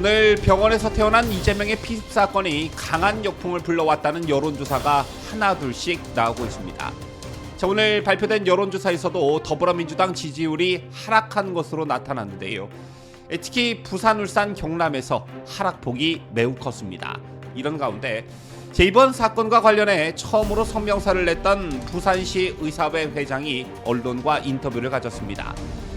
오늘 병원에서 태어난 이재명의 피습 사건이 강한 역풍을 불러왔다는 여론조사가 하나둘씩 나오고 있습니다. 자, 오늘 발표된 여론조사에서도 더불어민주당 지지율이 하락한 것으로 나타났는데요. 특히 부산, 울산, 경남에서 하락폭이 매우 컸습니다. 이런 가운데 이번 사건과 관련해 처음으로 성명서를 냈던 부산시 의사회 회장이 언론과 인터뷰를 가졌습니다.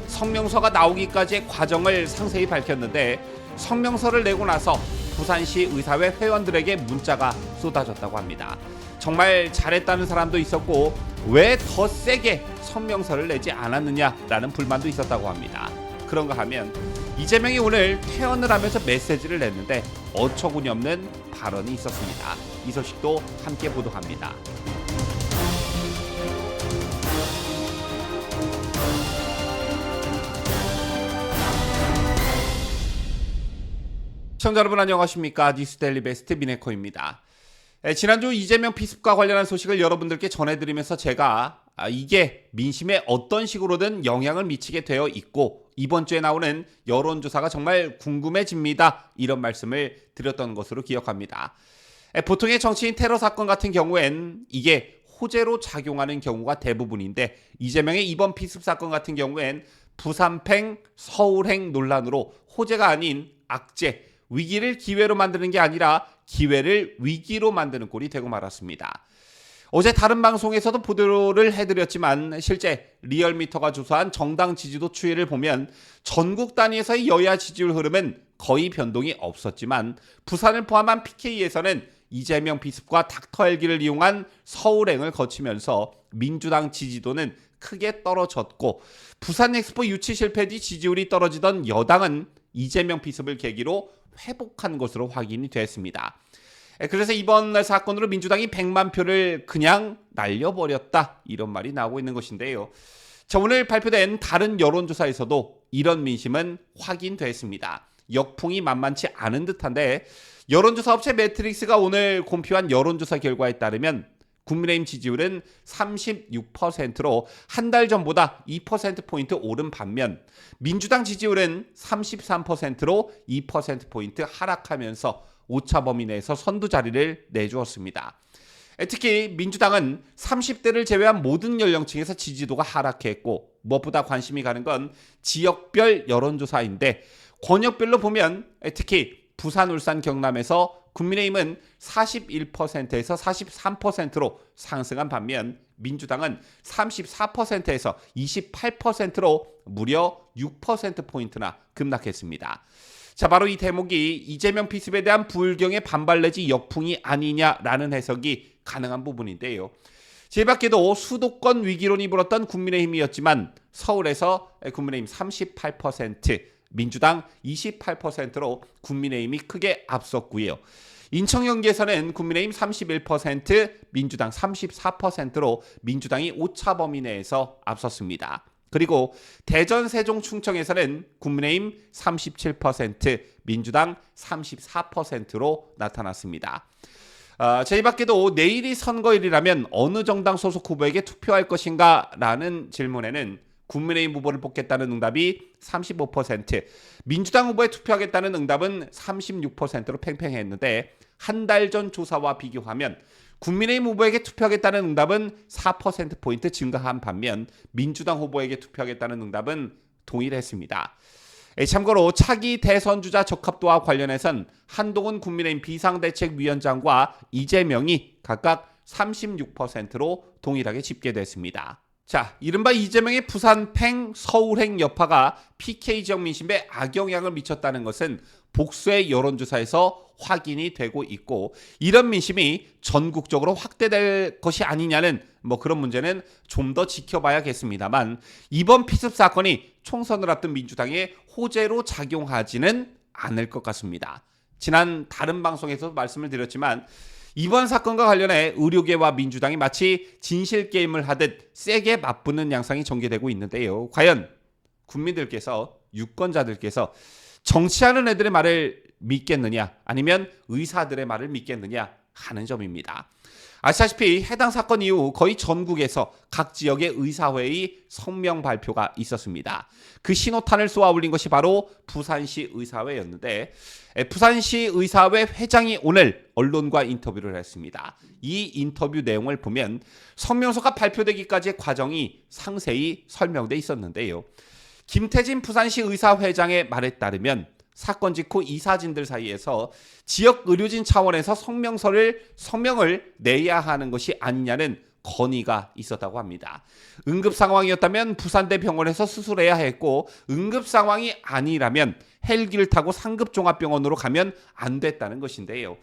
성명서가 나오기까지의 과정을 상세히 밝혔는데 성명서를 내고 나서 부산시 의사회 회원들에게 문자가 쏟아졌다고 합니다. 정말 잘했다는 사람도 있었고 왜 더 세게 성명서를 내지 않았느냐라는 불만도 있었다고 합니다. 그런가 하면 이재명이 오늘 퇴원을 하면서 메시지를 냈는데 어처구니 없는 발언이 있었습니다. 이 소식도 함께 보도합니다. 시청자 여러분 안녕하십니까? 뉴스데일리 베스트 미네코입니다. 지난주 이재명 피습과 관련한 소식을 여러분들께 전해드리면서 제가 이게 민심에 어떤 식으로든 영향을 미치게 되어 있고 이번 주에 나오는 여론조사가 정말 궁금해집니다. 이런 말씀을 드렸던 것으로 기억합니다. 보통의 정치인 테러 사건 같은 경우엔 이게 호재로 작용하는 경우가 대부분인데 이재명의 이번 피습 사건 같은 경우엔 부산팽, 서울행 논란으로 호재가 아닌 악재, 위기를 기회로 만드는 게 아니라 기회를 위기로 만드는 꼴이 되고 말았습니다. 어제 다른 방송에서도 보도를 해드렸지만 실제 리얼미터가 조사한 정당 지지도 추이를 보면 전국 단위에서의 여야 지지율 흐름은 거의 변동이 없었지만 부산을 포함한 PK에서는 이재명 피습과 닥터 헬기를 이용한 서울행을 거치면서 민주당 지지도는 크게 떨어졌고 부산 엑스포 유치 실패 뒤 지지율이 떨어지던 여당은 이재명 피습을 계기로 회복한 것으로 확인이 됐습니다. 그래서 이번 사건으로 민주당이 100만 표를 그냥 날려버렸다 이런 말이 나오고 있는 것인데요. 자, 오늘 발표된 다른 여론조사에서도 이런 민심은 확인됐습니다. 역풍이 만만치 않은 듯한데 여론조사 업체 매트릭스가 오늘 공표한 여론조사 결과에 따르면 국민의힘 지지율은 36%로 한 달 전보다 2%포인트 오른 반면 민주당 지지율은 33%로 2%포인트 하락하면서 오차범위 내에서 선두 자리를 내주었습니다. 특히 민주당은 30대를 제외한 모든 연령층에서 지지도가 하락했고 무엇보다 관심이 가는 건 지역별 여론조사인데 권역별로 보면 특히 부산, 울산, 경남에서 국민의힘은 41%에서 43%로 상승한 반면 민주당은 34%에서 28%로 무려 6%포인트나 급락했습니다. 자, 바로 이 대목이 이재명 피습에 대한 불경의 반발 내지 역풍이 아니냐라는 해석이 가능한 부분인데요. 제 밖에도 수도권 위기론이 불었던 국민의힘이었지만 서울에서 국민의힘 38%, 민주당 28%로 국민의힘이 크게 앞섰고요. 인천 경기에서는 국민의힘 31%, 민주당 34%로 민주당이 오차 범위 내에서 앞섰습니다. 그리고 대전, 세종, 충청에서는 국민의힘 37%, 민주당 34%로 나타났습니다. 저희 밖에도 내일이 선거일이라면 어느 정당 소속 후보에게 투표할 것인가 라는 질문에는 국민의힘 후보를 뽑겠다는 응답이 35%, 민주당 후보에 투표하겠다는 응답은 36%로 팽팽했는데 한 달 전 조사와 비교하면 국민의힘 후보에게 투표하겠다는 응답은 4%포인트 증가한 반면 민주당 후보에게 투표하겠다는 응답은 동일했습니다. 참고로 차기 대선주자 적합도와 관련해선 한동훈 국민의힘 비상대책위원장과 이재명이 각각 36%로 동일하게 집계됐습니다. 자, 이른바 이재명의 부산팽, 서울행 여파가 PK 지역 민심에 악영향을 미쳤다는 것은 복수의 여론조사에서 확인이 되고 있고 이런 민심이 전국적으로 확대될 것이 아니냐는 그런 문제는 좀 더 지켜봐야겠습니다만 이번 피습 사건이 총선을 앞둔 민주당의 호재로 작용하지는 않을 것 같습니다. 지난 다른 방송에서 말씀을 드렸지만 이번 사건과 관련해 의료계와 민주당이 마치 진실게임을 하듯 세게 맞붙는 양상이 전개되고 있는데요. 과연 국민들께서, 유권자들께서 정치하는 애들의 말을 믿겠느냐 아니면 의사들의 말을 믿겠느냐 하는 점입니다. 아시다시피 해당 사건 이후 거의 전국에서 각 지역의 의사회의 성명 발표가 있었습니다. 그 신호탄을 쏘아 올린 것이 바로 부산시 의사회였는데 부산시 의사회 회장이 오늘 언론과 인터뷰를 했습니다. 이 인터뷰 내용을 보면 성명서가 발표되기까지의 과정이 상세히 설명돼 있었는데요. 김태진 부산시 의사회장의 말에 따르면 사건 직후 이사진들 사이에서 지역 의료진 차원에서 성명을 내야 하는 것이 아니냐는 건의가 있었다고 합니다. 응급 상황이었다면 부산대 병원에서 수술해야 했고 응급 상황이 아니라면 헬기를 타고 상급 종합병원으로 가면 안 됐다는 것인데요.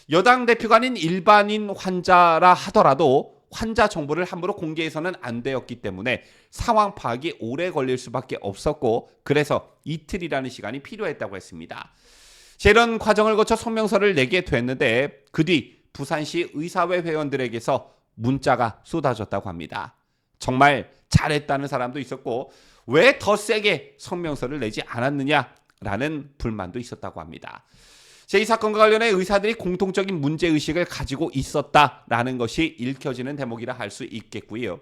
여당 대표가 아닌 일반인 환자라 하더라도 환자 정보를 함부로 공개해서는 안 되었기 때문에 상황 파악이 오래 걸릴 수밖에 없었고 그래서 이틀이라는 시간이 필요했다고 했습니다. 이런 과정을 거쳐 성명서를 내게 됐는데 그 뒤 부산시 의사회 회원들에게서 문자가 쏟아졌다고 합니다. 정말 잘했다는 사람도 있었고 왜 더 세게 성명서를 내지 않았느냐라는 불만도 있었다고 합니다. 이 사건과 관련해 의사들이 공통적인 문제의식을 가지고 있었다라는 것이 읽혀지는 대목이라 할 수 있겠고요.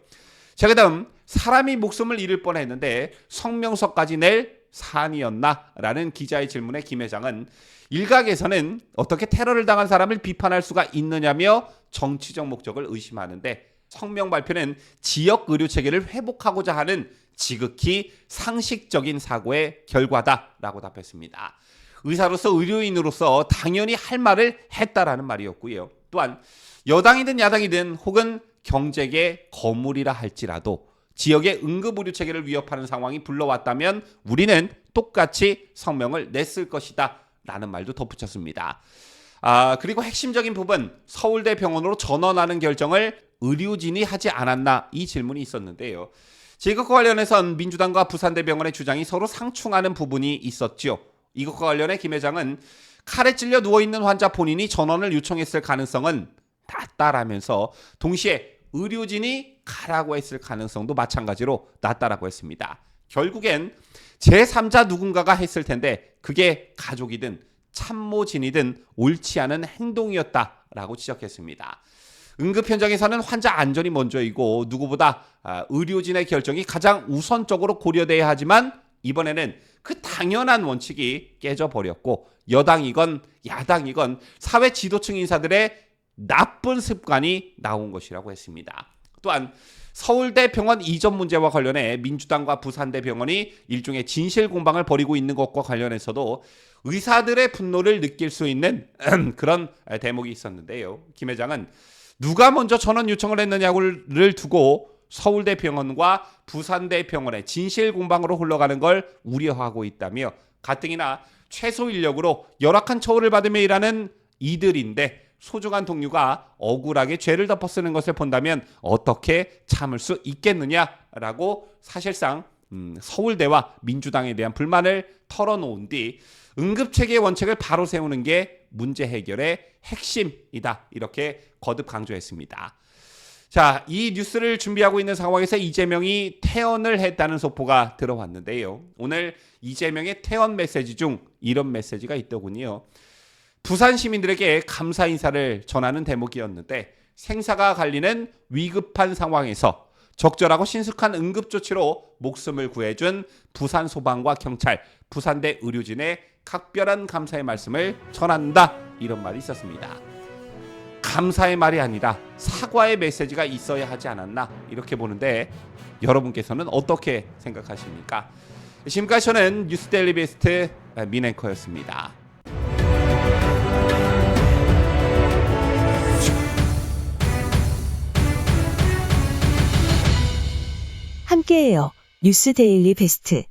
자, 그다음 사람이 목숨을 잃을 뻔했는데 성명서까지 낼 사안이었나라는 기자의 질문에 김 회장은 일각에서는 어떻게 테러를 당한 사람을 비판할 수가 있느냐며 정치적 목적을 의심하는데 성명 발표는 지역 의료 체계를 회복하고자 하는 지극히 상식적인 사고의 결과다라고 답했습니다. 의사로서 의료인으로서 당연히 할 말을 했다라는 말이었고요. 또한 여당이든 야당이든 혹은 경제계 거물이라 할지라도 지역의 응급의료체계를 위협하는 상황이 불러왔다면 우리는 똑같이 성명을 냈을 것이다 라는 말도 덧붙였습니다. 그리고 핵심적인 부분 서울대 병원으로 전원하는 결정을 의료진이 하지 않았나 이 질문이 있었는데요. 이것과 관련해선 민주당과 부산대병원의 주장이 서로 상충하는 부분이 있었죠. 이것과 관련해 김 회장은 칼에 찔려 누워있는 환자 본인이 전원을 요청했을 가능성은 낮다라면서 동시에 의료진이 가라고 했을 가능성도 마찬가지로 낮다라고 했습니다. 결국엔 제3자 누군가가 했을 텐데 그게 가족이든 참모진이든 옳지 않은 행동이었다라고 지적했습니다. 응급 현장에서는 환자 안전이 먼저이고 누구보다 의료진의 결정이 가장 우선적으로 고려돼야 하지만 이번에는 그 당연한 원칙이 깨져버렸고 여당이건 야당이건 사회 지도층 인사들의 나쁜 습관이 나온 것이라고 했습니다. 또한 서울대 병원 이전 문제와 관련해 민주당과 부산대 병원이 일종의 진실 공방을 벌이고 있는 것과 관련해서도 의사들의 분노를 느낄 수 있는 그런 대목이 있었는데요. 김 회장은 누가 먼저 전원 요청을 했느냐를 두고 서울대 병원과 부산대 병원의 진실 공방으로 흘러가는 걸 우려하고 있다며 가뜩이나 최소 인력으로 열악한 처우를 받으며 일하는 이들인데 소중한 동료가 억울하게 죄를 덮어쓰는 것을 본다면 어떻게 참을 수 있겠느냐라고 사실상 서울대와 민주당에 대한 불만을 털어놓은 뒤 응급체계의 원칙을 바로 세우는 게 문제 해결의 핵심이다 이렇게 거듭 강조했습니다. 자, 이 뉴스를 준비하고 있는 상황에서 이재명이 퇴원을 했다는 속보가 들어왔는데요. 오늘 이재명의 퇴원 메시지 중 이런 메시지가 있더군요. 부산 시민들에게 감사 인사를 전하는 대목이었는데 생사가 갈리는 위급한 상황에서 적절하고 신속한 응급조치로 목숨을 구해준 부산 소방과 경찰, 부산대 의료진의 각별한 감사의 말씀을 전한다 이런 말이 있었습니다. 감사의 말이 아니라 사과의 메시지가 있어야 하지 않았나 이렇게 보는데 여러분께서는 어떻게 생각하십니까? 지금까지 저는 뉴스데일리 베스트 민앵커였습니다. 함께해요. 뉴스데일리 베스트.